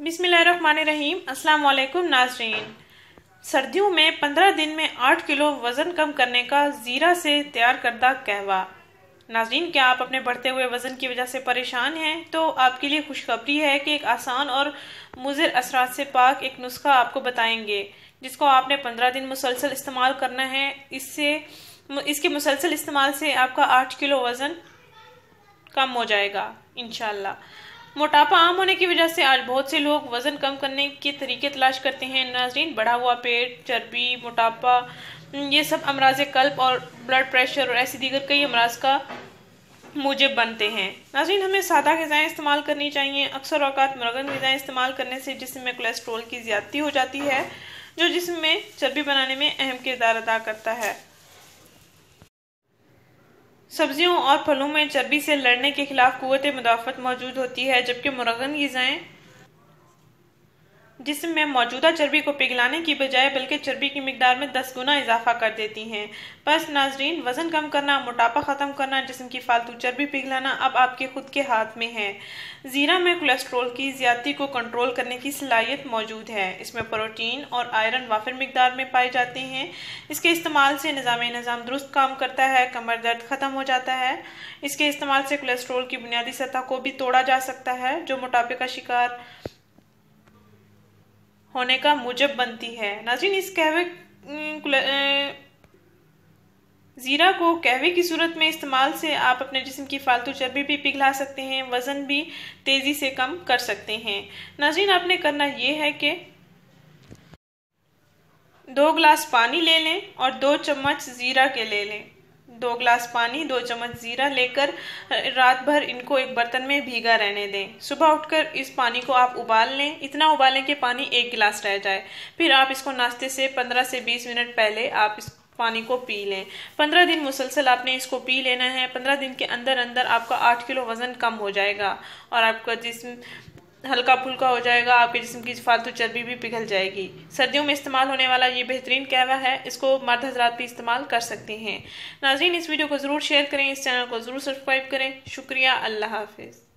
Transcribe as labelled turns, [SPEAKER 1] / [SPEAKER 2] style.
[SPEAKER 1] बिस्मिल्लाहिर्रहमानिर्रहीम। अस्सलाम वालेकुम नाज़रीन। सर्दियों में 15 दिन में 8 किलो वज़न कम करने का ज़ीरा से तैयार करदा कहवा। नाज़रीन, क्या आप अपने बढ़ते हुए वज़न की वजह से परेशान हैं? तो आपके लिए खुशखबरी है कि एक आसान और मुज़िर असरात से पाक एक नुस्खा आपको बताएंगे, जिसको आपने 15 दिन मुसलसल इस्तेमाल करना है। इसके मुसलसल इस्तेमाल से आपका 8 किलो वज़न कम हो जाएगा इंशाल्लाह। मोटापा आम होने की वजह से आज बहुत से लोग वज़न कम करने के तरीके तलाश करते हैं। नाज़रीन, बढ़ा हुआ पेट, चर्बी, मोटापा, ये सब अमराज कल्ब और ब्लड प्रेशर और ऐसी दीगर कई अमराज का मूजब बनते हैं। नाज़रीन, हमें सादा ग़िज़ाएँ इस्तेमाल करनी चाहिए। अक्सर औक़ात मुरगन ग़िज़ाएँ इस्तेमाल करने से जिस्म में कोलेस्ट्रॉल की ज़्यादती हो जाती है, जो जिस्म में चर्बी बनाने में अहम किरदार अदा करता है। सब्जियों और फलों में चर्बी से लड़ने के खिलाफ क़ुव्वत मुदाफ़त मौजूद होती है, जबकि मुरगन ग़िज़ाएँ जिस्म में मौजूदा चर्बी को पिघलाने की बजाय बल्कि चर्बी की मिकदार में 10 गुना इजाफा कर देती हैं। बस नाज़रीन, वज़न कम करना, मोटापा ख़त्म करना, जिस्म की फालतू चर्बी पिघलाना अब आपके खुद के हाथ में है। ज़ीरा में कोलेस्ट्रॉल की ज़्यादती को कंट्रोल करने की सलाहियत मौजूद है। इसमें प्रोटीन और आयरन वाफिर मिकदार में पाए जाते हैं। इसके इस्तेमाल से निज़ाम दुरुस्त काम करता है, कमर दर्द ख़त्म हो जाता है। इसके इस्तेमाल से कोलेस्ट्रॉल की बुनियादी सतह को भी तोड़ा जा सकता है, जो मोटापे का शिकार होने का मूजब बनती है। नाज़रीन, इस ज़ीरा को कहवे की सूरत में इस्तेमाल से आप अपने जिस्म की फालतू चर्बी भी पिघला सकते हैं, वज़न भी तेज़ी से कम कर सकते हैं। नाज़रीन, आपने करना ये है कि 2 गिलास पानी ले लें और 2 चम्मच ज़ीरा के ले लें। 2 गिलास पानी, 2 चम्मच ज़ीरा लेकर रात भर इनको एक बर्तन में भीगा रहने दें। सुबह उठकर इस पानी को आप उबाल लें। इतना उबालें कि पानी 1 गिलास रह जाए। फिर आप इसको नाश्ते से 15 से 20 मिनट पहले आप इस पानी को पी लें। 15 दिन मुसलसल आपने इसको पी लेना है। 15 दिन के अंदर अंदर आपका 8 किलो वज़न कम हो जाएगा और आपका जिस्म हल्का फुल्का हो जाएगा। आपके जिस्म की फालतू चर्बी भी पिघल जाएगी। सर्दियों में इस्तेमाल होने वाला ये बेहतरीन कहवा है। इसको मर्द हज़रात भी इस्तेमाल कर सकते हैं। नाज़रीन, इस वीडियो को ज़रूर शेयर करें, इस चैनल को ज़रूर सब्सक्राइब करें। शुक्रिया। अल्लाह हाफ़िज़।